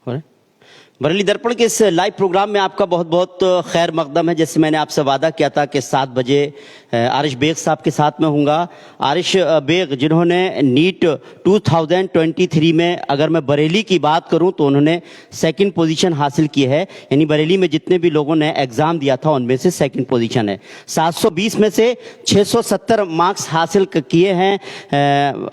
हो रहा है? बरेली दर्पण के इस लाइव प्रोग्राम में आपका बहुत बहुत खैर मकदम है। जैसे मैंने आपसे वादा किया था कि 7 बजे आरिश बेग साहब के साथ में हूँगा। आरिश बेग जिन्होंने नीट 2023 में, अगर मैं बरेली की बात करूं तो उन्होंने सेकंड पोजीशन हासिल की है। यानी बरेली में जितने भी लोगों ने एग्ज़ाम दिया था उनमें से सेकंड पोजीशन है। 720 में से 670 मार्क्स हासिल किए हैं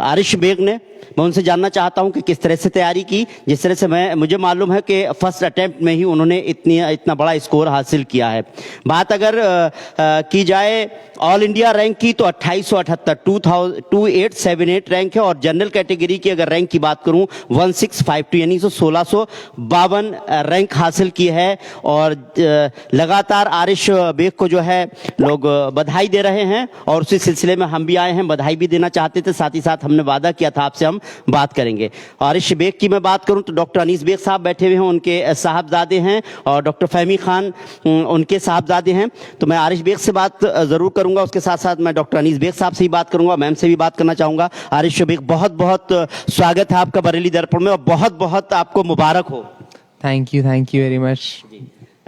आरिश बेग ने। मैं उनसे जानना चाहता हूं कि किस तरह से तैयारी की। जिस तरह से मुझे मालूम है कि फर्स्ट अटेम्प्ट में ही उन्होंने इतना बड़ा स्कोर हासिल किया है। बात अगर की जाए ऑल इंडिया रैंक की तो 2878 2878 रैंक है। और जनरल कैटेगरी की अगर रैंक की बात करूं 1652 यानी 1652 रैंक हासिल की है। और लगातार आरिश बेग को जो है लोग बधाई दे रहे हैं और उसी सिलसिले में हम भी आए हैं, बधाई भी देना चाहते थे। साथ ही साथ हमने वादा किया था आपसे हम बात करेंगे। आरिश बेग की मैं बात करूं तो डॉक्टर अनीस बेग साहब बैठे हुए हैं, उनके साहबजादे हैं, और डॉक्टर फहमी खान उनके साहबजादे हैं। तो मैं आरिश बेग से बात जरूर करूंगा, उसके साथ साथ मैं डॉक्टर अनीस बेग साहब से ही बात करूंगा, मैम से भी बात करना चाहूंगा। आरिश बेग, बहुत बहुत स्वागत है आपका बरेली दर्पण में और बहुत बहुत आपको मुबारक हो। Thank you very much.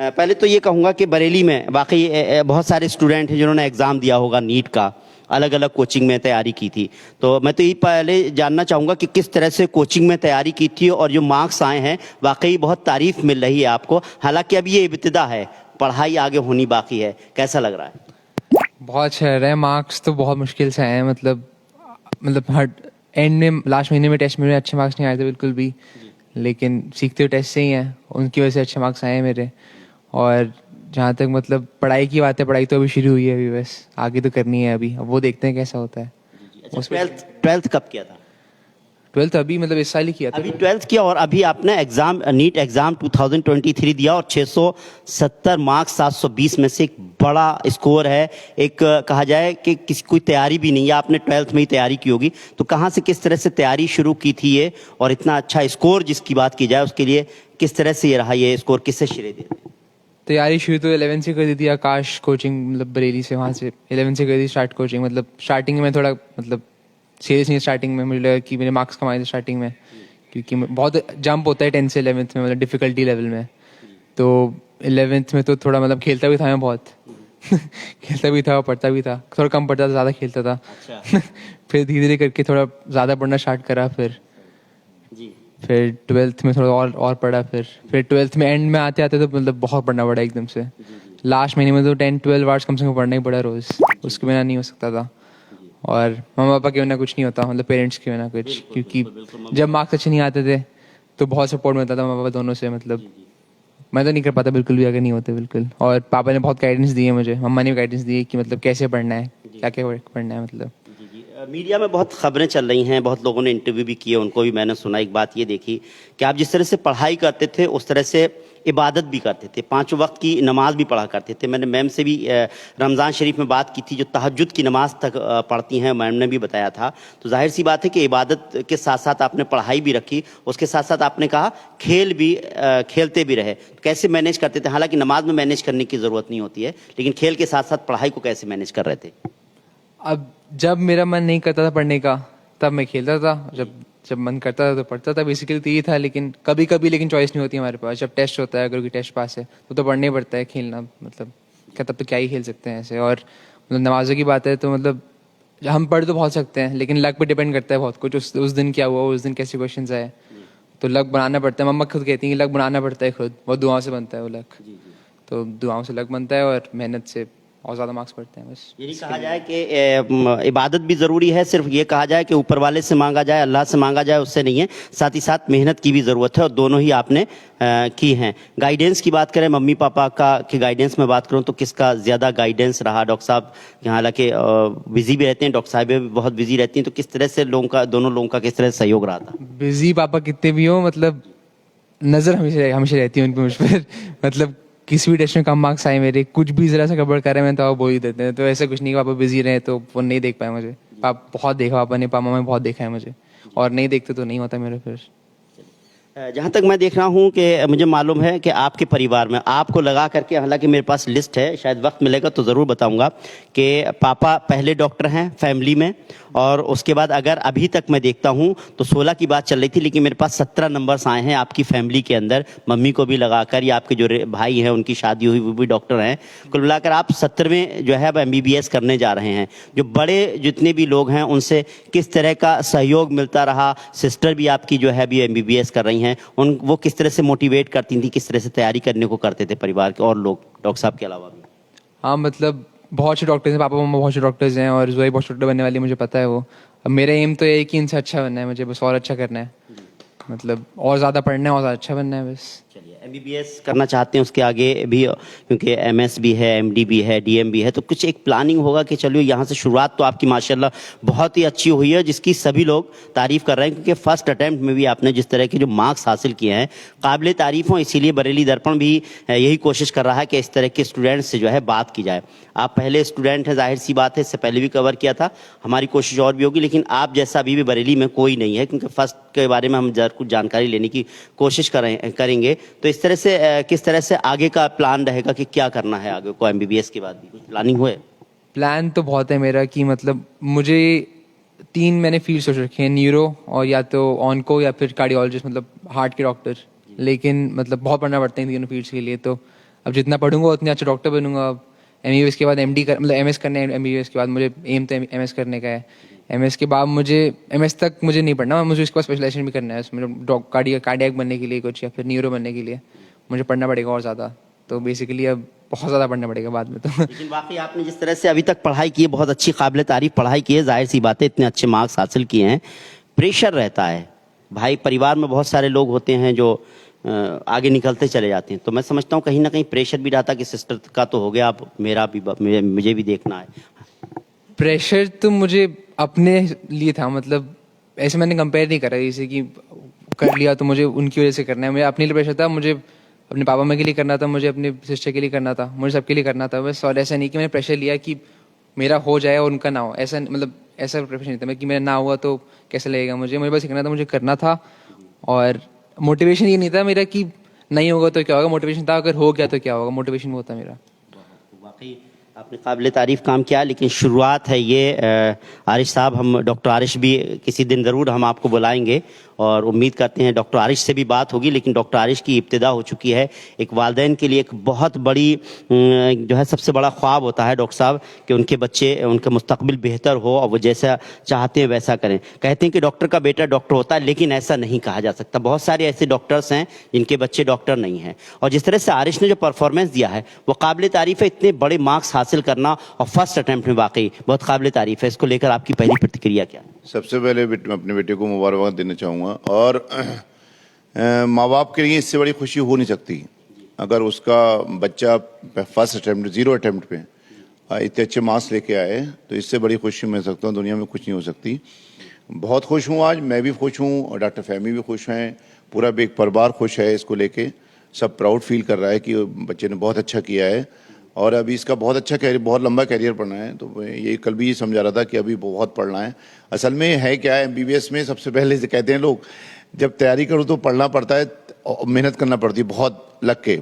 पहले तो ये कहूंगा कि बरेली में वाकई बहुत सारे स्टूडेंट हैं जिन्होंने एग्जाम दिया होगा नीट का, अलग अलग कोचिंग में तैयारी की थी। तो मैं तो ये पहले जानना चाहूँगा कि किस तरह से कोचिंग में तैयारी की थी और जो मार्क्स आए हैं वाकई बहुत तारीफ मिल रही है आपको। हालांकि अभी ये इब्तिदा है, पढ़ाई आगे होनी बाकी है, कैसा लग रहा है? बहुत अच्छा लग रहा है। मार्क्स तो बहुत मुश्किल से आए हैं, मतलब हर एंड में लास्ट महीने में टेस्ट में अच्छे मार्क्स नहीं आए थे बिल्कुल भी, लेकिन सीखते हुए टेस्ट से ही हैं, उनकी वजह से अच्छे मार्क्स आए हैं मेरे। और जहाँ तक मतलब पढ़ाई की बात है, पढ़ाई तो अभी शुरू हुई है, अभी बस आगे तो करनी है अभी, अब वो देखते हैं कैसा होता है। अच्छा, ट्वेल्थ कब किया था? 12th अभी मतलब इस साल ही किया था। अभी 12th किया और अभी आपने एग्जाम नीट एग्जाम 2023 दिया और 670 मार्क्स 720 में से एक बड़ा स्कोर है। एक कहा जाए कि किसी कोई तैयारी भी नहीं है, आपने 12th में ही तैयारी की होगी। तो कहाँ से किस तरह से तैयारी शुरू की थी ये, और इतना अच्छा स्कोर जिसकी बात की जाए उसके लिए किस तरह से ये रहा, ये स्कोर किससे श्रेय देते हैं? तैयारी शुरू तो 11 से कर दी थी, आकाश कोचिंग मतलब बरेली से, वहाँ से 11 से कर दी स्टार्ट कोचिंग। मतलब स्टार्टिंग में थोड़ा मतलब सीरियस नहीं, स्टार्टिंग में मुझे लगा कि मेरे मार्क्स कमाए थे स्टार्टिंग में, क्योंकि बहुत जंप होता है 10th से 11th में, मतलब डिफिकल्टी लेवल में। तो 11th में तो थोड़ा मतलब खेलता भी था मैं बहुत खेलता भी था, पढ़ता भी था, थोड़ा कम पढ़ता था, ज़्यादा खेलता था। अच्छा। फिर धीरे धीरे करके थोड़ा ज़्यादा पढ़ना स्टार्ट करा। फिर 12th में थोड़ा और पढ़ा। फिर 12th में एंड में आते आते तो मतलब बहुत पढ़ना पड़ा एकदम से। लास्ट महीने में तो 10-12 आवर्स कम से कम पढ़ना ही पड़ा रोज़, उसके बिना नहीं हो सकता था। और मम्मा पापा के बिना कुछ नहीं होता, मतलब पेरेंट्स के बिना कुछ, क्योंकि जब मार्क्स अच्छे नहीं आते थे तो बहुत सपोर्ट मिलता था मम्मा पापा दोनों से। मतलब मैं तो नहीं कर पाता बिल्कुल भी अगर नहीं होते बिल्कुल। और पापा ने बहुत गाइडेंस दी है मुझे, मम्मा ने भी गाइडेंस दी है कि मतलब कैसे पढ़ना है, क्या क्या पढ़ना है। मतलब मीडिया में बहुत खबरें चल रही हैं, बहुत लोगों ने इंटरव्यू भी किए, उनको भी मैंने सुना। एक बात ये देखी कि आप जिस तरह से पढ़ाई करते थे उस तरह से इबादत भी करते थे, 5 वक्त की नमाज भी पढ़ा करते थे। मैंने मैम से भी रमज़ान शरीफ में बात की थी, जो तहज्जुद की नमाज तक पढ़ती हैं, मैम ने भी बताया था। तो जाहिर सी बात है कि इबादत के साथ साथ आपने पढ़ाई भी रखी, उसके साथ साथ आपने कहा खेलते भी रहे। तो कैसे मैनेज करते थे? हालांकि नमाज में मैनेज करने की ज़रूरत नहीं होती है, लेकिन खेल के साथ साथ पढ़ाई को कैसे मैनेज कर रहे थे? अब जब मेरा मन नहीं करता था पढ़ने का तब मैं खेलता था, जब मन करता था तो पढ़ता था। बेसिकली तो ये था, लेकिन कभी कभी लेकिन चॉइस नहीं होती हमारे पास। जब टेस्ट होता है, अगर कोई टेस्ट पास है तो पढ़ना ही पड़ता है। खेलना मतलब क्या, तब तो क्या ही खेल सकते हैं ऐसे। और मतलब नमाज़ों की बात है तो मतलब हम पढ़ तो बहुत सकते हैं, लेकिन लक पे डिपेंड करता है बहुत कुछ। उस दिन क्या हुआ, उस दिन कैसे क्वेश्चन आए, तो लक बनाना पड़ता है। मम्मा खुद कहती हैं कि लक बनाना पड़ता है खुद, वो दुआओं से बनता है वो लक। तो दुआओं से लक बनता है और मेहनत से और ज़्यादा मार्क्स पड़ते हैं। बस ये नहीं कहा जाए कि इबादत भी ज़रूरी है, सिर्फ ये कहा जाए कि ऊपर वाले से मांगा जाए, अल्लाह से मांगा जाए, उससे नहीं है। साथ ही साथ मेहनत की भी ज़रूरत है और दोनों ही आपने की हैं। गाइडेंस की बात करें, मम्मी पापा का की गाइडेंस में बात करूं तो किसका ज़्यादा गाइडेंस रहा? डॉक्टर साहब हालांकि बिजी भी रहते हैं, डॉक्टर साहिबा भी बहुत बिजी रहती हैं, तो किस तरह से दोनों लोगों का किस तरह से सहयोग रहा था? बिजी पापा कितने भी हो, मतलब नज़र हमेशा रहती है उन पर, मुझ पर मतलब किसी भी टेस्ट में कम मार्क्स आए मेरे, कुछ भी ज़रा सा गड़बड़ कर रहे हैं तो आप बोल ही देते हैं। तो ऐसा कुछ नहीं कि पापा बिजी रहे तो वो नहीं देख पाए मुझे। बहुत देखा पापा ने, पापा में बहुत देखा है मुझे, और नहीं देखते तो नहीं होता मेरे। फिर जहाँ तक मैं देख रहा हूँ कि मुझे मालूम है कि आपके परिवार में आपको लगा करके, हालांकि मेरे पास लिस्ट है, शायद वक्त मिलेगा तो ज़रूर बताऊंगा कि पापा पहले डॉक्टर हैं फैमिली में, और उसके बाद अगर अभी तक मैं देखता हूँ तो 16 की बात चल रही थी, लेकिन मेरे पास 17 नंबर्स आए हैं आपकी फैमिली के अंदर, मम्मी को भी लगाकर, या आपके जो भाई हैं उनकी शादी हुई वो भी डॉक्टर हैं। कुल मिलाकर आप 17वें जो है अब MBBS करने जा रहे हैं। जो बड़े जितने भी लोग हैं उनसे किस तरह का सहयोग मिलता रहा? सिस्टर भी आपकी जो है अभी MBBS कर रही हैं, उन वो किस तरह से मोटिवेट करती थी, किस तरह से तैयारी करने को करते थे परिवार के और लोग, डॉक्टर साहब के अलावा भी? हाँ मतलब बहुत से डॉक्टर्स हैं, पापा मम्मा बहुत से डॉक्टर्स हैं, और जोई बहुत डॉक्टर बनने वाली है, मुझे पता है वो। अब मेरा एम तो ये है कि इनसे अच्छा बनना है मुझे, बस और अच्छा करना है, मतलब और ज़्यादा पढ़ना है और ज़्यादा अच्छा बनना है बस। चलिए, MBBS करना चाहते हैं, उसके आगे भी क्योंकि MS भी है, MD भी है, DM भी है, तो कुछ एक प्लानिंग होगा कि चलिए यहाँ से शुरुआत तो आपकी माशाल्लाह बहुत ही अच्छी हुई है, जिसकी सभी लोग तारीफ कर रहे हैं, क्योंकि फर्स्ट अटेम्प्ट में भी आपने जिस तरह के जो मार्क्स हासिल किए हैं काबिल तारीफ हों। इसीलिए बरेली दर्पण भी यही कोशिश कर रहा है कि इस तरह के स्टूडेंट्स से जो है बात की जाए। आप पहले स्टूडेंट हैं, जाहिर सी बात है, इससे पहले भी कवर किया था, हमारी कोशिश और भी होगी, लेकिन आप जैसा अभी भी बरेली में कोई नहीं है, क्योंकि फर्स्ट के बारे में हम जरूर कुछ जानकारी लेने की कोशिश करेंगे। तो इस तरह से किस तरह से आगे का प्लान रहेगा कि क्या करना है आगे को MBBS के बाद भी? कुछ प्लानिंग हुए? प्लान तो बहुत है मेरा कि मतलब मुझे 3 मैंने फील्ड सोच रखे हैं, न्यूरो और या तो ऑनको या फिर कार्डियोलॉजिस्ट, मतलब हार्ट के डॉक्टर। लेकिन मतलब बहुत पढ़ना पड़ता है इन तीनों फील्ड्स के लिए, तो अब जितना पढ़ूंगा उतने अच्छा डॉक्टर बनूंगा। अब MBBS के बाद MD कर, मतलब MS करने है, MBBS के बाद मुझे एम तो MS करने का है। MS के बाद मुझे MS तक मुझे नहीं पढ़ना, मुझे इसके बाद स्पेशलाइजेशन भी करना है उसमें, कार्डियक बनने के लिए कुछ, या फिर न्यूरो बनने के लिए मुझे पढ़ना पड़ेगा और ज़्यादा। तो बेसिकली अब बहुत ज़्यादा पढ़ना पड़ेगा बाद में तो। लेकिन वाकई आपने जिस तरह से अभी तक पढ़ाई की है, बहुत अच्छी काबिल तारीफ पढ़ाई की है, जाहिर सी बात है, इतने अच्छे मार्क्स हासिल किए हैं। प्रेशर रहता है भाई, परिवार में बहुत सारे लोग होते हैं जो आगे निकलते चले जाते हैं, तो मैं समझता हूँ कहीं ना कहीं प्रेशर भी रहता कि सिस्टर का तो हो गया, अब मेरा भी, मुझे भी देखना है। प्रेशर तो मुझे अपने लिए था, मतलब ऐसे मैंने कंपेयर नहीं करा, जैसे कि कर लिया तो मुझे उनकी वजह से करना है। मुझे अपने लिए प्रेशर था, मुझे अपने पापा माँ के लिए करना था, मुझे अपने सिस्टर के लिए करना था, मुझे सबके लिए करना था बस। और ऐसा नहीं कि मैंने प्रेशर लिया कि मेरा हो जाए और उनका ना हो, ऐसा मतलब ऐसा प्रेशर नहीं था मैं कि मेरा ना हुआ तो कैसे लगेगा मुझे। मुझे बस सीखना था, मुझे करना था। और मोटिवेशन ये नहीं था मेरा कि नहीं होगा तो क्या होगा, मोटिवेशन था अगर हो गया तो क्या होगा, मोटिवेशन वो था मेरा। वाकई आपने काबिल तारीफ काम किया, लेकिन शुरुआत है ये। आरिश साहब, हम डॉक्टर आरिश भी किसी दिन ज़रूर हम आपको बुलाएंगे, और उम्मीद करते हैं डॉक्टर आरिश से भी बात होगी। लेकिन डॉक्टर आरिश की इब्तिदा हो चुकी है। एक वालिदैन के लिए एक बहुत बड़ी जो है सबसे बड़ा ख्वाब होता है डॉक्टर साहब कि उनके बच्चे, उनका मुस्तकबिल बेहतर हो और वो जैसा चाहते हैं वैसा करें। कहते हैं कि डॉक्टर का बेटा डॉक्टर होता है, लेकिन ऐसा नहीं कहा जा सकता। बहुत सारे ऐसे डॉक्टर्स हैं जिनके बच्चे डॉक्टर नहीं हैं, और जिस तरह से आरिश ने जो परफॉर्मेंस दिया है वो काबिल तारीफ है। इतने बड़े मार्क्स हासिल करना और फर्स्ट अटेम्प्ट में वाकई बहुत काबिल तारीफ है। इसको लेकर आपकी पहली प्रतिक्रिया क्या है? सबसे पहले अपने बेटे को मुबारकबाद देना चाहूँगा, और माँ बाप के लिए इससे बड़ी खुशी हो नहीं सकती अगर उसका बच्चा फर्स्ट अटेम्प्ट, 0 अटेम्प्ट पे इतने अच्छे मार्क्स लेके आए, तो इससे बड़ी खुशी मैं सकता हूँ दुनिया में कुछ नहीं हो सकती। बहुत खुश हूँ आज, मैं भी खुश हूँ और डॉक्टर फहमी भी खुश हैं, पूरा एक परिवार खुश है इसको लेके। सब प्राउड फील कर रहा है कि बच्चे ने बहुत अच्छा किया है, और अभी इसका बहुत अच्छा कैरियर, बहुत लंबा कैरियर पढ़ना है। तो ये कल भी ये समझा रहा था कि अभी बहुत पढ़ना है। असल में है क्या है, MBBS में सबसे पहले से कहते हैं लोग, जब तैयारी करो तो पढ़ना पड़ता है, मेहनत करना पड़ती है बहुत लग के।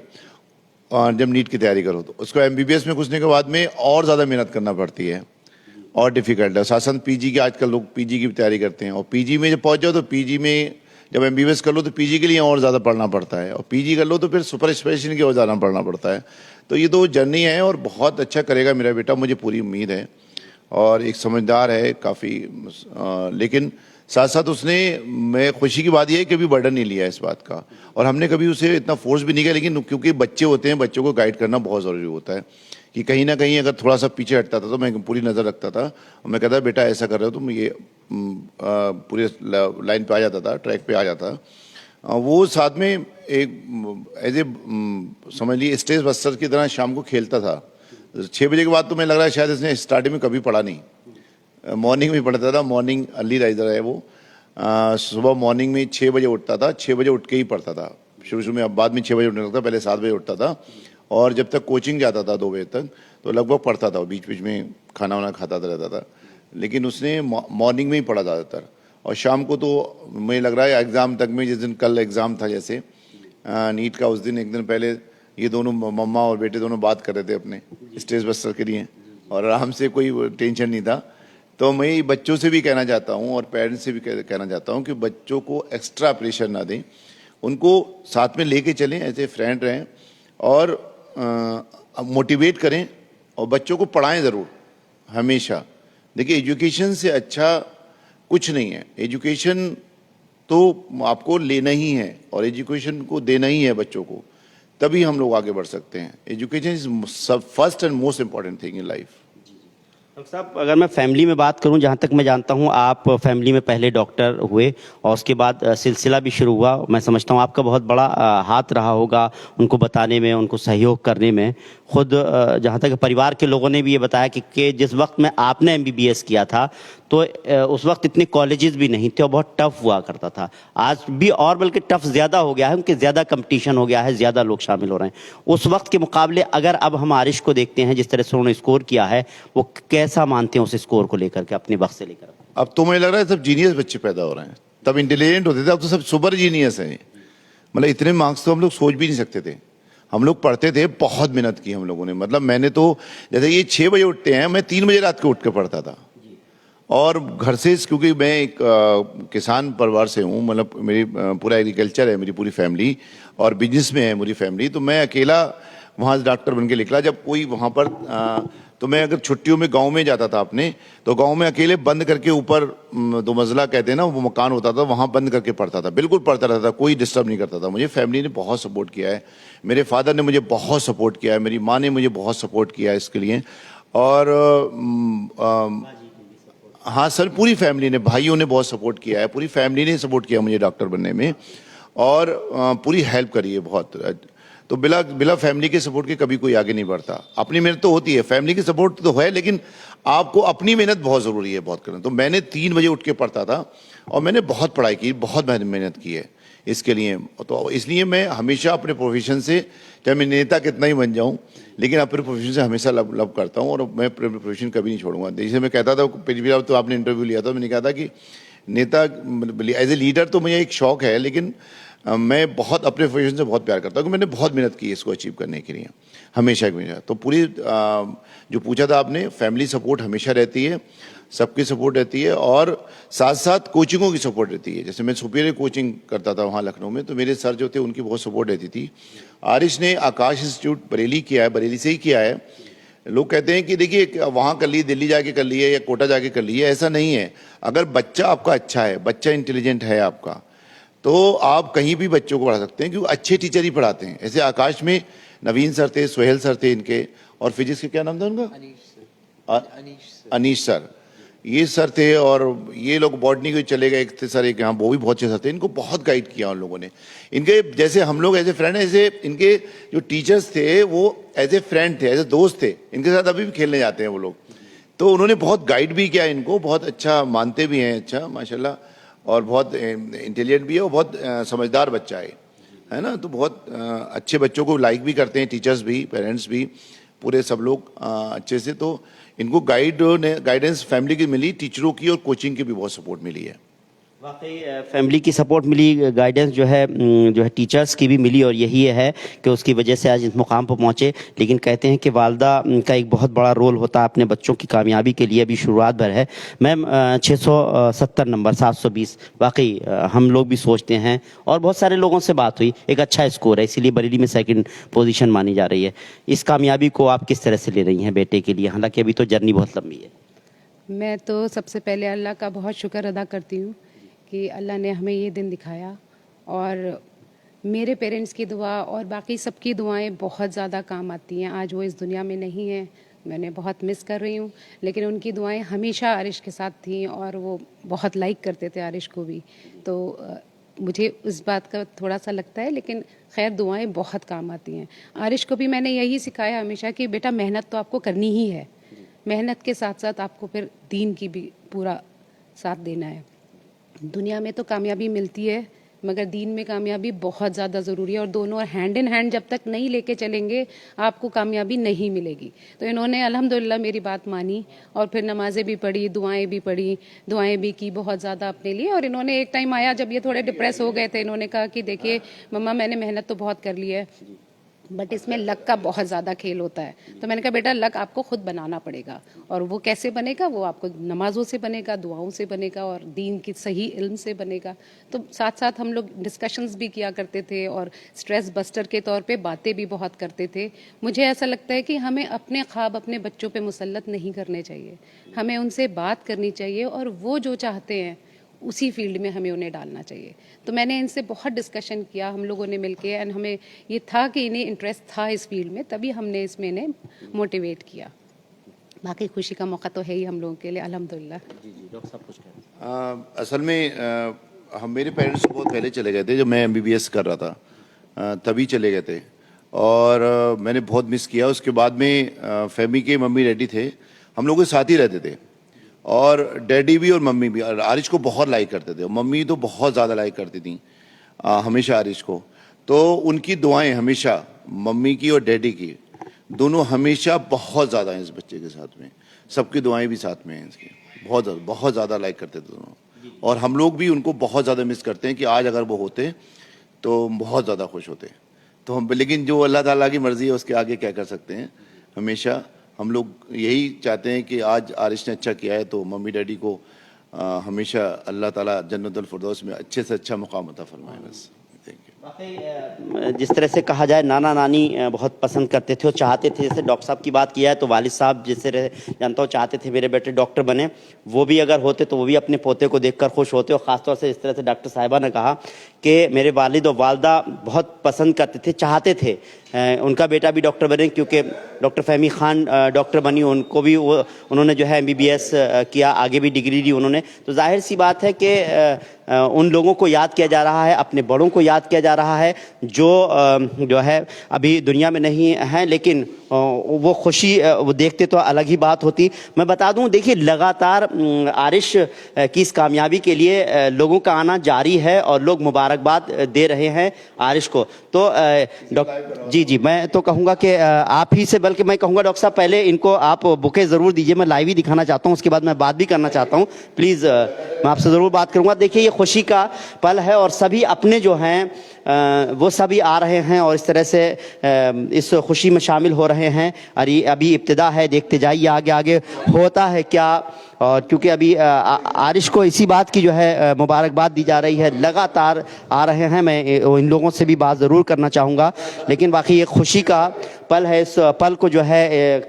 और जब नीट की तैयारी करो तो उसको MBBS में घुसने के बाद में और ज़्यादा मेहनत करना पड़ती है और डिफ़िकल्ट है। शासन PG की, आजकल लोग PG की तैयारी करते हैं, और PG में जब पहुँच जाओ तो PG में जब MBBS कर लो तो PG के लिए और ज़्यादा पढ़ना पड़ता है, और PG कर लो तो फिर सुपर स्पेशलिटी की और ज़्यादा पढ़ना पड़ता है। तो ये दो जर्नी है, और बहुत अच्छा करेगा मेरा बेटा, मुझे पूरी उम्मीद है। और एक समझदार है काफ़ी, लेकिन साथ साथ उसने, मैं खुशी की बात यह है कि कभी बर्डन नहीं लिया इस बात का, और हमने कभी उसे इतना फोर्स भी नहीं किया। लेकिन क्योंकि बच्चे होते हैं, बच्चों को गाइड करना बहुत ज़रूरी होता है कि कहीं ना कहीं अगर थोड़ा सा पीछे हटता था तो मैं पूरी नज़र रखता था, और मैं कहता बेटा ऐसा कर रहे हो तुम, ये पूरे लाइन पे आ जाता था, ट्रैक पे आ जाता। वो साथ में एक एज ए समझ लीजिए स्टेज बस्टर की तरह शाम को खेलता था। 6 बजे के बाद तो मैं लग रहा है शायद इसने स्टार्टिंग में कभी पढ़ा नहीं, मॉर्निंग में पढ़ता था। मॉर्निंग अर्ली राइजर है वो, सुबह मॉर्निंग में 6 बजे उठता था, 6 बजे उठ के ही पढ़ता था शुरू में। अब बाद में 6 बजे उठने लगता, पहले 7 बजे उठता था, और जब तक कोचिंग जाता था 2 बजे तक तो लगभग पढ़ता था, बीच बीच में खाना वाना खाता रहता था। लेकिन उसने मॉर्निंग में ही पढ़ा ज़्यादातर, और शाम को तो मुझे लग रहा है एग्ज़ाम तक में, जिस दिन कल एग्ज़ाम था जैसे नीट का, उस दिन एक दिन पहले ये दोनों मम्मा और बेटे दोनों बात कर रहे थे अपने स्टेज बस्टर के लिए, और आराम से कोई टेंशन नहीं था। तो मैं बच्चों से भी कहना चाहता हूँ और पेरेंट्स से भी कहना चाहता हूँ कि बच्चों को एक्स्ट्रा प्रेशर ना दें, उनको साथ में लेके चलें, ऐसे फ्रेंड रहें और मोटिवेट करें और बच्चों को पढ़ाएं ज़रूर हमेशा। देखिए एजुकेशन से अच्छा कुछ नहीं है, एजुकेशन तो आपको लेना ही है और एजुकेशन को देना ही है बच्चों को, तभी हम लोग आगे बढ़ सकते हैं। Education is first and most important thing in life. Doctor साहब, अगर मैं फैमिली में बात करूं, जहां तक मैं जानता हूं आप फैमिली में पहले डॉक्टर हुए और उसके बाद सिलसिला भी शुरू हुआ। मैं समझता हूं आपका बहुत बड़ा हाथ रहा होगा उनको बताने में, उनको सहयोग करने में। खुद जहां तक परिवार के लोगों ने भी ये बताया कि जिस वक्त में आपने एमबीबीएस किया था तो उस वक्त इतने कॉलेजेस भी नहीं थे और बहुत टफ हुआ करता था। आज भी और बल्कि टफ ज़्यादा हो गया है, उनके ज़्यादा कंपटीशन हो गया है, ज़्यादा लोग शामिल हो रहे हैं। उस वक्त के मुकाबले अगर अब हम आरिश को देखते हैं, जिस तरह से उन्होंने स्कोर किया है, वो कैसा मानते हैं उस स्कोर को लेकर के अपने वक्त से लेकर? अब तो मुझे लग रहा है सब जीनियस बच्चे पैदा हो रहे हैं, तब इंटेलिजेंट होते थे, अब तो सब सुपर जीनियस हैं। मतलब इतने मार्क्स तो हम लोग सोच भी नहीं सकते थे। हम लोग पढ़ते थे, बहुत मेहनत की हम लोगों ने। मतलब मैंने तो, जैसे ये 6 बजे उठते हैं, मैं 3 बजे रात को उठ के पढ़ता था। और घर से, क्योंकि मैं एक किसान परिवार से हूँ, मतलब मेरी पूरा एग्रीकल्चर है मेरी पूरी फैमिली और बिजनेस में है मेरी फैमिली, तो मैं अकेला वहाँ से डॉक्टर बन के निकला। जब कोई वहाँ पर तो मैं अगर छुट्टियों में गांव में जाता था अपने, तो गांव में अकेले बंद करके ऊपर 2 मंजिला कहते हैं ना, वो मकान होता था, वहाँ बंद करके पढ़ता था। बिल्कुल पढ़ता रहता था, कोई डिस्टर्ब नहीं करता था मुझे। फैमिली ने बहुत सपोर्ट किया है, मेरे फादर ने मुझे बहुत सपोर्ट किया है, मेरी माँ ने मुझे बहुत सपोर्ट किया है इसके लिए। और हाँ सर, पूरी फैमिली ने, भाइयों ने बहुत सपोर्ट किया है, पूरी फैमिली ने सपोर्ट किया मुझे डॉक्टर बनने में और पूरी हेल्प करी है बहुत। तो बिला बिला फैमिली के सपोर्ट के कभी कोई आगे नहीं बढ़ता। अपनी मेहनत तो होती है, फैमिली की सपोर्ट तो है, लेकिन आपको अपनी मेहनत बहुत ज़रूरी है, बहुत करना। तो मैंने 3 बजे उठ के पढ़ता था और मैंने बहुत पढ़ाई की, बहुत मेहनत की है इसके लिए। तो इसलिए मैं हमेशा अपने प्रोफेशन से, चाहे मैं नेता कितना ही बन जाऊं, लेकिन अपने प्रोफेशन से हमेशा लव करता हूं और मैं अपने प्रोफेशन कभी नहीं छोड़ूंगा। जैसे मैं कहता था, पिछली बार तो आपने इंटरव्यू लिया था, मैंने कहा था कि नेता एज ए लीडर तो मुझे एक शौक है, लेकिन मैं बहुत अपने प्रोफेशन से बहुत प्यार करता हूँ, क्योंकि मैंने बहुत मेहनत की है इसको अचीव करने के लिए, हमेशा की मेहनत। तो पूरी जो पूछा था आपने, फैमिली सपोर्ट हमेशा रहती है, सबकी सपोर्ट रहती है और साथ साथ कोचिंगों की सपोर्ट रहती है। जैसे मैं सुपीरियर कोचिंग करता था वहाँ लखनऊ में, तो मेरे सर जो थे उनकी बहुत सपोर्ट रहती थी। आरिश ने आकाश इंस्टीट्यूट बरेली किया है, बरेली से ही किया है। लोग कहते हैं कि देखिए वहाँ कर लिए, दिल्ली जाके कर लिए या कोटा जाके कर लिए, ऐसा नहीं है। अगर बच्चा आपका अच्छा है, बच्चा इंटेलिजेंट है आपका, तो आप कहीं भी बच्चों को पढ़ा सकते हैं, क्योंकि अच्छे टीचर ही पढ़ाते हैं। ऐसे आकाश में नवीन सर थे, सोहेल सर थे इनके, और फिजिक्स के क्या नाम था उनका, अनीश सर, ये सर थे। और ये लोग बॉटनी को चले गए, एक थे सर, एक यहाँ, वो भी बहुत अच्छे सर थे। इनको बहुत गाइड किया उन लोगों ने। इनके जैसे हम लोग एज ए फ्रेंड, ऐसे इनके जो टीचर्स थे वो एज ए फ्रेंड थे, एज ए दोस्त थे। इनके साथ अभी भी खेलने जाते हैं वो लोग। तो उन्होंने बहुत गाइड भी किया इनको, बहुत अच्छा मानते भी हैं, अच्छा माशाल्लाह, और बहुत इंटेलिजेंट भी है और बहुत समझदार बच्चा है ना। तो बहुत अच्छे बच्चों को लाइक भी करते हैं टीचर्स भी, पेरेंट्स भी, पूरे सब लोग अच्छे से। तो इनको गाइडेंस फैमिली की मिली, टीचरों की और कोचिंग की भी बहुत सपोर्ट मिली है। वाकई फैमिली की सपोर्ट मिली, गाइडेंस जो है टीचर्स की भी मिली, और यही है कि उसकी वजह से आज इस मुकाम पर पहुंचे। लेकिन कहते हैं कि वालदा का एक बहुत बड़ा रोल होता है अपने बच्चों की कामयाबी के लिए। अभी शुरुआत भर है मैम, 670 नंबर, 720, वाकई हम लोग भी सोचते हैं और बहुत सारे लोगों से बात हुई, एक अच्छा स्कोर है, इसीलिए बरेली में 2nd पोजीशन मानी जा रही है। इस कामयाबी को आप किस तरह से ले रही हैं बेटे के लिए, हालांकि अभी तो जर्नी बहुत लंबी है? मैं तो सबसे पहले अल्लाह का बहुत शुक्र अदा करती हूँ कि अल्लाह ने हमें ये दिन दिखाया, और मेरे पेरेंट्स की दुआ और बाकी सबकी दुआएं बहुत ज़्यादा काम आती हैं। आज वो इस दुनिया में नहीं है, मैंने बहुत मिस कर रही हूँ, लेकिन उनकी दुआएं हमेशा आरिश के साथ थीं और वो बहुत लाइक करते थे आरिश को भी। तो मुझे उस बात का थोड़ा सा लगता है, लेकिन खैर दुआएं बहुत काम आती हैं। आरिश को भी मैंने यही सिखाया हमेशा कि बेटा मेहनत तो आपको करनी ही है, मेहनत के साथ साथ आपको फिर दीन की भी पूरा साथ देना है। दुनिया में तो कामयाबी मिलती है, मगर दीन में कामयाबी बहुत ज़्यादा ज़रूरी है और दोनों हैंड इन हैंड जब तक नहीं लेके चलेंगे आपको कामयाबी नहीं मिलेगी। तो इन्होंने अल्हम्दुलिल्लाह मेरी बात मानी और फिर नमाजें भी पढ़ी, दुआएं भी की बहुत ज़्यादा अपने लिए। और इन्होंने एक टाइम आया जब ये थोड़े डिप्रेस हो गए थे, इन्होंने कहा कि देखिए मम्मा मैंने मेहनत तो बहुत कर ली है बट इसमें लक का बहुत ज़्यादा खेल होता है। तो मैंने कहा बेटा लक आपको खुद बनाना पड़ेगा और वो कैसे बनेगा, वो आपको नमाजों से बनेगा, दुआओं से बनेगा और दीन की सही इल्म से बनेगा। तो साथ साथ हम लोग डिस्कशंस भी किया करते थे और स्ट्रेस बस्टर के तौर पे बातें भी बहुत करते थे। मुझे ऐसा लगता है कि हमें अपने ख्वाब अपने बच्चों पे मुसल्लत नहीं करने चाहिए, हमें उनसे बात करनी चाहिए और वो जो चाहते हैं उसी फील्ड में हमें उन्हें डालना चाहिए। तो मैंने इनसे बहुत डिस्कशन किया हम लोगों ने मिलके एंड हमें ये था कि इन्हें इंटरेस्ट था इस फील्ड में, तभी हमने इसमें इन्हें मोटिवेट किया। बाकी खुशी का मौका तो है ही हम लोगों के लिए अल्हम्दुलिल्लाह। जी जी डॉक्टर साहब कुछ कह रहे हैं। असल में हम मेरे पेरेंट्स तो बहुत पहले चले गए थे, जब मैं एमबीबीएस कर रहा था तभी चले गए थे और मैंने बहुत मिस किया। उसके बाद में फैमी के मम्मी डैडी थे, हम लोग के साथ ही रहते थे और डैडी भी और मम्मी भी आरिश को बहुत लाइक करते थे। मम्मी तो बहुत ज़्यादा लाइक करती थी हमेशा आरिश को। तो उनकी दुआएं हमेशा मम्मी की और डैडी की दोनों हमेशा बहुत ज़्यादा हैं इस बच्चे के साथ में, सबकी दुआएं भी साथ में हैं इसकी। बहुत ज़्यादा लाइक करते थे दोनों और हम लोग भी उनको बहुत ज़्यादा मिस करते हैं कि आज अगर वो होते तो बहुत ज़्यादा खुश होते। तो हम लेकिन जो अल्लाह ताला की मर्ज़ी है उसके आगे क्या कर सकते हैं। हमेशा हम लोग यही चाहते हैं कि आज आरिश ने अच्छा किया है तो मम्मी डैडी को हमेशा अल्लाह ताला जन्नतुल फिरदौस में अच्छे से अच्छा मुकाम अता फरमाए। बस थैंक यू। वाकई जिस तरह से कहा जाए नाना नानी बहुत पसंद करते थे और चाहते थे। जैसे डॉक्टर साहब की बात किया है तो वालिद साहब जैसे जानता हूँ चाहते थे मेरे बेटे डॉक्टर बने, वो भी अगर होते तो वो भी अपने पोते को देखकर खुश होते। और ख़ासतौर से इस तरह से डॉक्टर साहिबा ने कहा कि मेरे वालिद और वालदा बहुत पसंद करते थे, चाहते थे उनका बेटा भी डॉक्टर बने, क्योंकि डॉक्टर फहमी खान डॉक्टर बनी, उनको भी उन्होंने जो है एमबीबीएस किया, आगे भी डिग्री ली उन्होंने। तो जाहिर सी बात है कि उन लोगों को याद किया जा रहा है, अपने बड़ों को याद किया जा रहा है जो है अभी दुनिया में नहीं है, लेकिन वो खुशी वो देखते तो अलग ही बात होती। मैं बता दूं देखिए लगातार आरिश की इस कामयाबी के लिए लोगों का आना जारी है और लोग मुबारकबाद दे रहे हैं आरिश को। तो डॉक्टर जी मैं तो कहूँगा कि आप ही से, बल्कि मैं कहूँगा डॉक्टर साहब पहले इनको आप बुके ज़रूर दीजिए, मैं लाइव ही दिखाना चाहता हूँ, उसके बाद मैं बात भी करना चाहता हूँ। प्लीज़ मैं आपसे ज़रूर बात करूँगा। देखिए ये खुशी का पल है और सभी अपने जो हैं वो सभी आ रहे हैं और इस तरह से इस खुशी में शामिल हो रहे हैं। अभी इब्तिदा है, देखते जाइए आगे आगे होता है क्या। और क्योंकि अभी आरिश को इसी बात की जो है मुबारकबाद दी जा रही है, लगातार आ रहे हैं। मैं इन लोगों से भी बात ज़रूर करना चाहूँगा, लेकिन बाकी ये खुशी का पल है। इस पल को जो है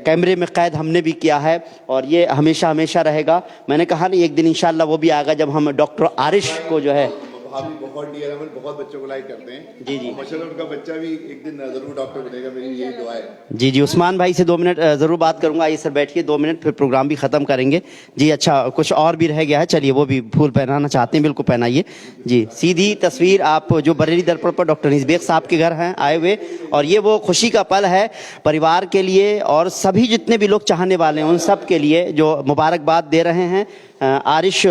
कैमरे में कैद हमने भी किया है और ये हमेशा हमेशा रहेगा। मैंने कहा नहीं एक दिन इंशाल्लाह वो भी आएगा जब हम डॉक्टर आरिश को जो है बहुत डियर अमन, बहुत बच्चों को लाइक करते हैं। जी माशाल्लाह उनका बच्चा भी एक दिन जरूर डॉक्टर बनेगा, मेरी यही दुआ है। जी उस्मान भाई से 2 मिनट ज़रूर बात करूंगा। आइए सर बैठिए 2 मिनट, फिर प्रोग्राम भी ख़त्म करेंगे। जी अच्छा कुछ और भी रह गया है, चलिए वो भी फूल पहनाना चाहते हैं, बिल्कुल पहनाइए। जी सीधी तस्वीर आप जो बरेली दर्पण पर डॉक्टर अनीस बेग साहब के घर हैं आए हुए, और ये वो खुशी का पल है परिवार के लिए और सभी जितने भी लोग चाहने वाले हैं उन सब के लिए जो मुबारकबाद दे रहे हैं आरिश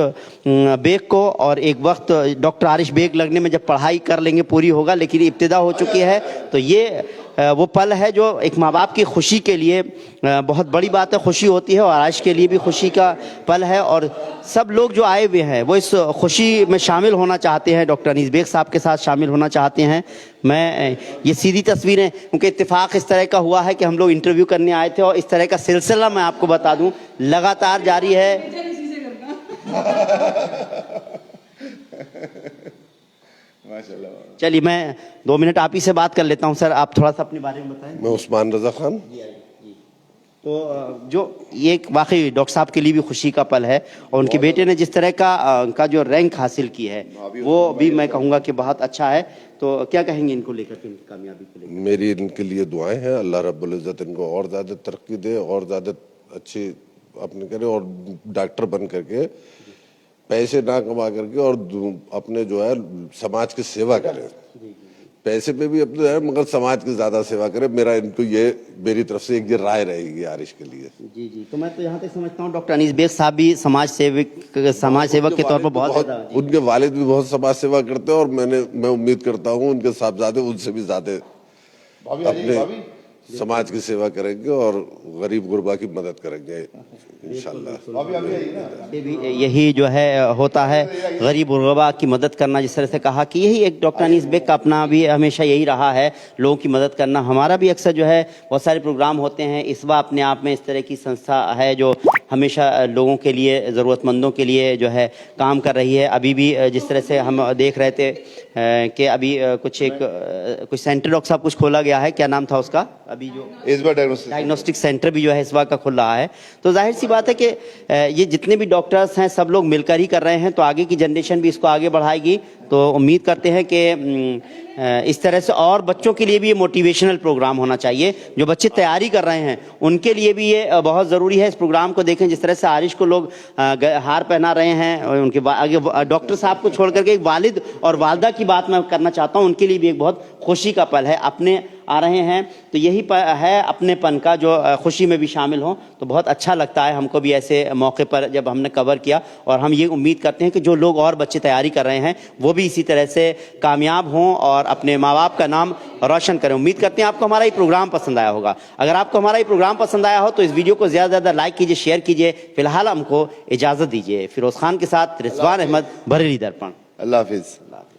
बेग को। और एक वक्त डॉक्टर आरिश बेग लगने में जब पढ़ाई कर लेंगे पूरी होगा, लेकिन इब्तिदा हो चुकी है। तो ये वो पल है जो एक माँ बाप की खुशी के लिए बहुत बड़ी बात है, खुशी होती है और आरिश के लिए भी खुशी का पल है। और सब लोग जो आए हुए हैं वो इस खुशी में शामिल होना चाहते हैं, डॉक्टर अनीस बेग साहब के साथ शामिल होना चाहते हैं। मैं ये सीधी तस्वीरें, क्योंकि इत्तेफाक इस तरह का हुआ है कि हम लोग इंटरव्यू करने आए थे और इस तरह का सिलसिला मैं आपको बता दूं लगातार जारी है। माशाल्लाह। चलिए मैं 2 मिनट आप ही से बात कर लेता हूं। सर आप थोड़ा सा अपने बारे में बताएं। मैं उस्मान रजा खान। तो जो ये वाकई डॉक्टर साहब के लिए भी खुशी का पल है और उनके बेटे ने जिस तरह का जो रैंक हासिल की है वो भी मैं कहूँगा कि बहुत अच्छा है। तो क्या कहेंगे इनको लेकर के, इनकी कामयाबी को लेकर? मेरी इनके लिए दुआएं हैं, अल्लाह रब्बुल इज़्ज़त इनको और ज़्यादा तरक्की दे और ज़्यादा अच्छी अपने करे और डॉक्टर बन करके पैसे ना कमा करके और अपने जो है समाज की सेवा करें। पैसे पे भी अपने है, मगर समाज की ज्यादा सेवा करे। मेरा इनको ये मेरी तरफ से एक ये राय रहेगी आरिश के लिए। जी जी, तो मैं तो यहाँ तक समझता हूँ डॉक्टर अनीस बेग साहब भी समाज सेवक के तौर पर बहुत ज्यादा उनके वालिद भी बहुत समाज सेवा करते हैं और मैं उम्मीद करता हूँ उनके साहबजादे उनसे भी ज्यादा अपने समाज की सेवा करेंगे और गरीब गुरबा की मदद करेंगे इंशाल्लाह। ये भी यही जो है होता है, गरीब गुरबा की मदद करना। जिस तरह से कहा कि यही एक डॉक्टर अनीस बेग का अपना भी हमेशा यही रहा है, लोगों की मदद करना। हमारा भी अक्सर जो है बहुत सारे प्रोग्राम होते हैं, इस बार अपने आप में इस तरह की संस्था है जो हमेशा लोगों के लिए, ज़रूरतमंदों के लिए जो है काम कर रही है। अभी भी जिस तरह से हम देख रहे थे कि अभी कुछ सेंटर डॉक्टर साहब कुछ खोला गया है, क्या नाम था उसका, अभी जो इस बार डायग्नोस्टिक सेंटर भी जो है इस बार का खुल रहा है। तो जाहिर सी बात है कि ये जितने भी डॉक्टर्स हैं सब लोग मिलकर ही कर रहे हैं, तो आगे की जनरेशन भी इसको आगे बढ़ाएगी। तो उम्मीद करते हैं कि इस तरह से और बच्चों के लिए भी ये मोटिवेशनल प्रोग्राम होना चाहिए। जो बच्चे तैयारी कर रहे हैं उनके लिए भी ये बहुत ज़रूरी है। इस प्रोग्राम को देखें, जिस तरह से आरिश को लोग हार पहना रहे हैं, और उनके आगे डॉक्टर साहब को छोड़ करके एक वालिद और वालदा की बात मैं करना चाहता हूँ, उनके लिए भी एक बहुत खुशी का पल है। अपने आ रहे हैं तो यही है अपनेपन का, जो खुशी में भी शामिल हों तो बहुत अच्छा लगता है हमको भी ऐसे मौके पर जब हमने कवर किया। और हम ये उम्मीद करते हैं कि जो लोग और बच्चे तैयारी कर रहे हैं वो भी इसी तरह से कामयाब हों और अपने माँ बाप का नाम रोशन करें। उम्मीद करते हैं आपको हमारा ये प्रोग्राम पसंद आया होगा। अगर आपको हमारा ये प्रोग्राम पसंद आया हो तो इस वीडियो को ज़्यादा से ज़्यादा लाइक कीजिए, शेयर कीजिए। फिलहाल हमको इजाज़त दीजिए। फिरोज़ खान के साथ रिजवान अहमद, बरेली दर्पण। अल्लाह हाफिज़।